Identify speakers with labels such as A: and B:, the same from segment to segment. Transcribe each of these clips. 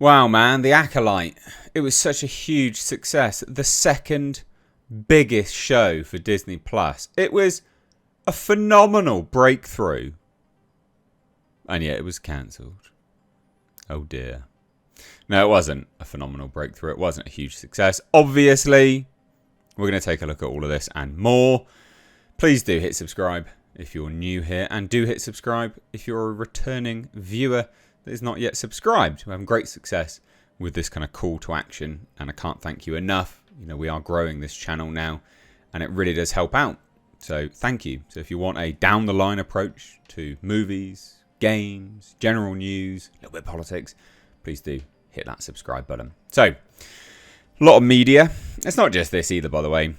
A: Wow, man, The Acolyte. It was such a huge success. The second biggest show for Disney Plus. It was a phenomenal breakthrough. And yet it was cancelled. Oh dear. No, it wasn't a phenomenal breakthrough. It wasn't a huge success. Obviously, we're going to take a look at all of this and more. Please do hit subscribe if you're new here. And do hit subscribe if you're a returning viewer that is not yet subscribed. We're having great success with this kind of call to action. And I can't thank you enough. You know, we are growing this channel now. And it really does help out. So thank you. So if you want a down the line approach to movies, games, general news, a little bit of politics, please do hit that subscribe button. So, a lot of media. It's not just this either, by the way.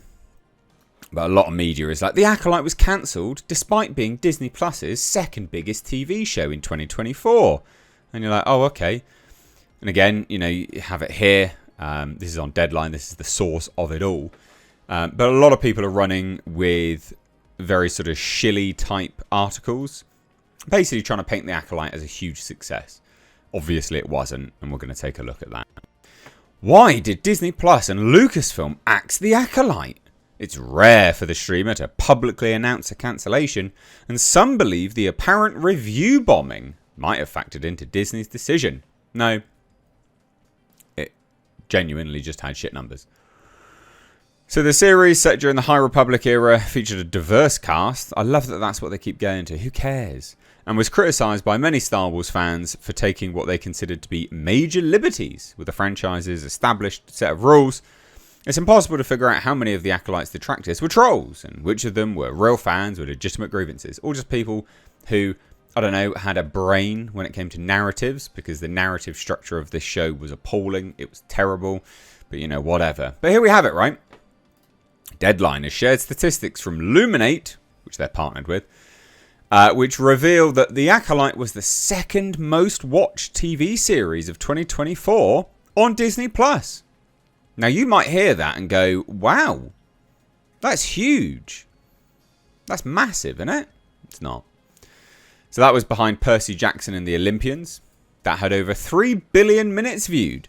A: But a lot of media is like, The Acolyte was cancelled despite being Disney Plus's second biggest TV show in 2024. And you're like, oh, okay. And again, you know, you have it here. This is on Deadline. This is the source of it all. But a lot of people are running with very sort of shilly type articles. Basically trying to paint The Acolyte as a huge success. Obviously it wasn't, and we're going to take a look at that. Why did Disney Plus and Lucasfilm axe The Acolyte? It's rare for the streamer to publicly announce a cancellation, and some believe the apparent review bombing might have factored into Disney's decision. No, it genuinely just had shit numbers. So the series, set during the High Republic era, featured a diverse cast. I love that that's what they keep going to. Who cares? And was criticised by many Star Wars fans for taking what they considered to be major liberties with the franchise's established set of rules. It's impossible to figure out how many of the Acolyte's detractors were trolls, and which of them were real fans with legitimate grievances, or just people who, I don't know, had a brain when it came to narratives, because the narrative structure of this show was appalling. It was terrible, but you know, whatever. But here we have it, right? Deadline has shared statistics from Luminate, which they're partnered with, which reveal that The Acolyte was the second most watched TV series of 2024 on Disney Plus. Now you might hear that and go, wow, that's huge. That's massive, isn't it? It's not. So that was behind Percy Jackson and the Olympians. That had over 3 billion minutes viewed,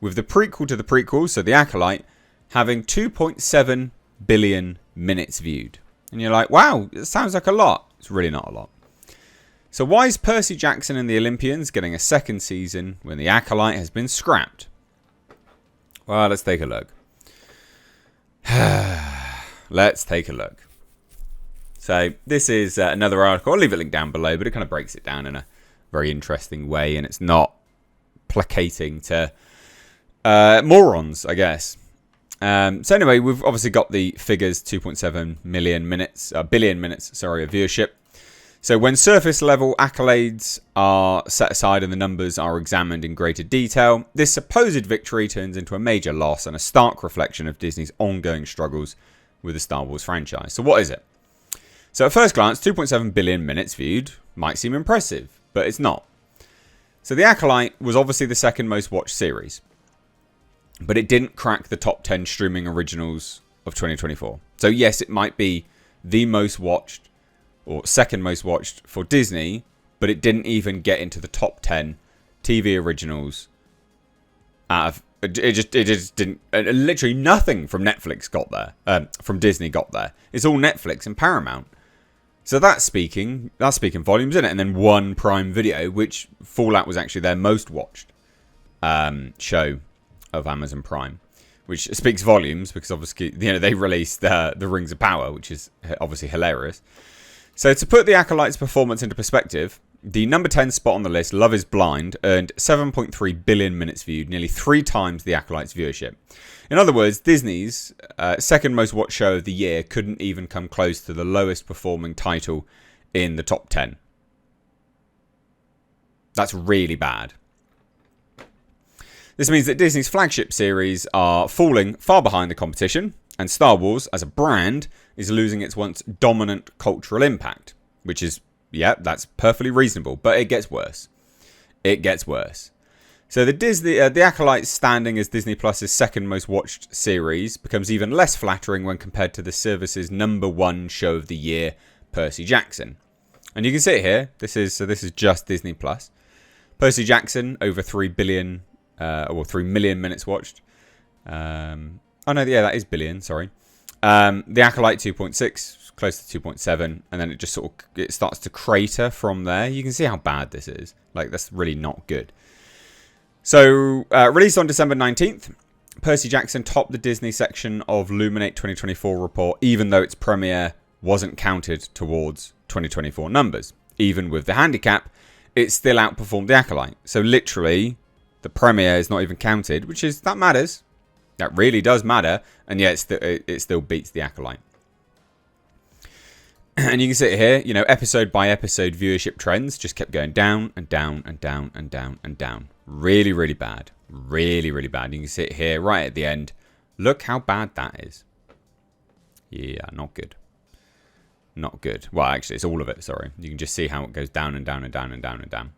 A: with the prequel to the prequel, so The Acolyte, having 2.7 billion minutes viewed. And you're like, wow, it sounds like a lot. It's really not a lot. So why is Percy Jackson and the Olympians getting a second season when The Acolyte has been scrapped? Well, let's take a look. Let's take a look. So this is another article. I'll leave it linked down below, but it kind of breaks it down in a very interesting way, and it's not placating to morons, I guess. So anyway, we've obviously got the figures, 2.7 billion minutes, of viewership. So when surface level accolades are set aside and the numbers are examined in greater detail, this supposed victory turns into a major loss and a stark reflection of Disney's ongoing struggles with the Star Wars franchise. So what is it? So at first glance, 2.7 billion minutes viewed might seem impressive, but it's not. So The Acolyte was obviously the second most watched series, but it didn't crack the top 10 streaming originals of 2024. So yes, it might be the most watched or second most watched for Disney, but it didn't even get into the top 10 TV originals out of it just didn't. Literally nothing from Netflix got there. From Disney got there. It's all Netflix and Paramount. So that's speaking volumes, isn't it? And then one Prime Video, which Fallout was actually their most watched show of Amazon Prime, which speaks volumes because obviously, you know, they released the Rings of Power, which is obviously hilarious. So to put The Acolyte's performance into perspective, the number 10 spot on the list, Love is Blind, earned 7.3 billion minutes viewed, nearly 3 times The Acolyte's viewership. In other words, Disney's second most watched show of the year couldn't even come close to the lowest performing title in the top 10. That's really bad. This means that Disney's flagship series are falling far behind the competition, and Star Wars, as a brand, is losing its once dominant cultural impact, which is, yeah, that's perfectly reasonable, but it gets worse. It gets worse. So the Acolyte's standing as Disney Plus's second most watched series becomes even less flattering when compared to the service's number 1 show of the year, Percy Jackson. And you can see it here. This is just Disney Plus. Percy Jackson, over 3 billion or 3 million minutes watched. Oh no, yeah, that is billion. Sorry. The Acolyte 2.6, close to 2.7, and then it just sort of it starts to crater from there. You can see how bad this is. Like, that's really not good. So, released on December 19th, Percy Jackson topped the Disney section of Luminate 2024 report, even though its premiere wasn't counted towards 2024 numbers. Even with the handicap, it still outperformed the Acolyte. So literally, the premiere is not even counted, that matters. That really does matter, and yet it still beats the Acolyte. And you can see it here, you know, episode by episode viewership trends just kept going down and down and down and down and down. Really, really bad. Really, really bad. You can see it here right at the end. Look how bad that is. Yeah, not good. Not good. Well, actually, it's all of it, sorry. You can just see how it goes down and down and down and down and down.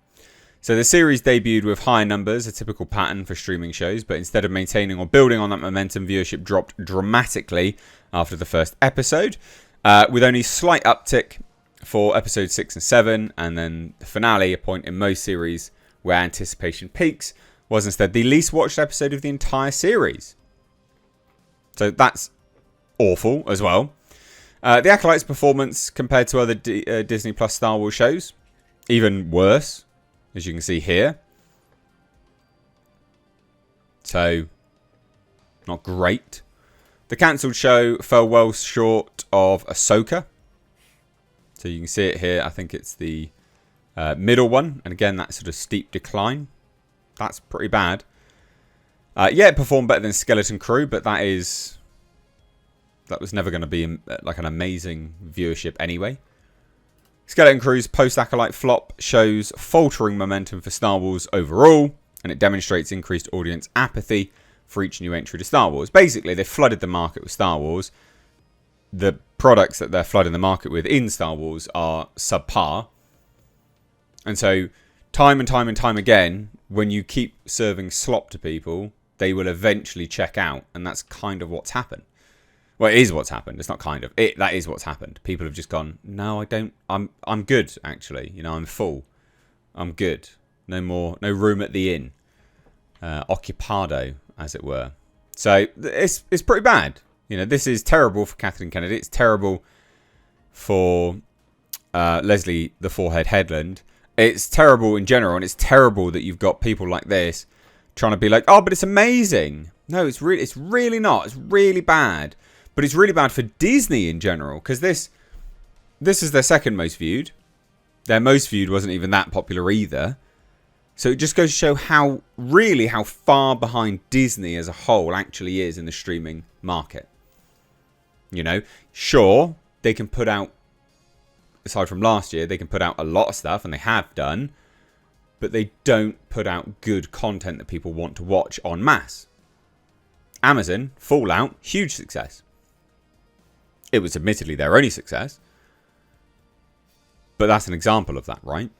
A: So the series debuted with high numbers, a typical pattern for streaming shows, but instead of maintaining or building on that momentum, viewership dropped dramatically after the first episode, with only slight uptick for episodes 6 and 7, and then the finale, a point in most series where anticipation peaks, was instead the least watched episode of the entire series. So that's awful as well. The Acolyte's performance compared to other Disney Plus Star Wars shows, even worse, as you can see here. So, not great. The cancelled show fell well short of Ahsoka. So you can see it here. I think it's the middle one. And again, that sort of steep decline. That's pretty bad. Yeah, it performed better than Skeleton Crew, but that was never going to be like an amazing viewership anyway. Skeleton Crew's post-Acolyte flop shows faltering momentum for Star Wars overall, and it demonstrates increased audience apathy for each new entry to Star Wars. Basically, they flooded the market with Star Wars. The products that they're flooding the market with in Star Wars are subpar. And so, time and time and time again, when you keep serving slop to people, they will eventually check out, and that's kind of what's happened. Well, it is what's happened. It's not kind of. That is what's happened. People have just gone, no, I don't. I'm good, actually. You know, I'm full. I'm good. No more. No room at the inn. Occupado, as it were. So it's pretty bad. You know, this is terrible for Kathleen Kennedy. It's terrible for Leslie the Forehead Headland. It's terrible in general, and it's terrible that you've got people like this trying to be like, oh, but it's amazing. No, it's really not. It's really bad. But it's really bad for Disney in general, because this is their second most viewed. Their most viewed wasn't even that popular either. So it just goes to show how far behind Disney as a whole actually is in the streaming market. You know, sure, they can put out, aside from last year, they can put out a lot of stuff, and they have done, but they don't put out good content that people want to watch en masse. Amazon, Fallout, huge success. It was admittedly their only success. But that's an example of that, right?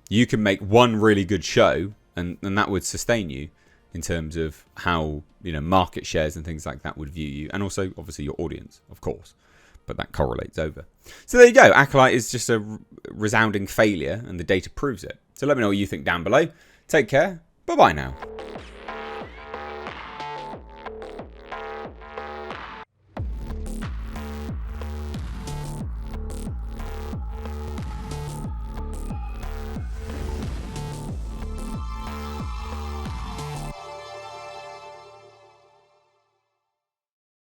A: You can make one really good show, and that would sustain you in terms of how, you know, market shares and things like that would view you. And also, obviously, your audience, of course. But that correlates over. So there you go. Acolyte is just a resounding failure, and the data proves it. So let me know what you think down below. Take care. Bye-bye now.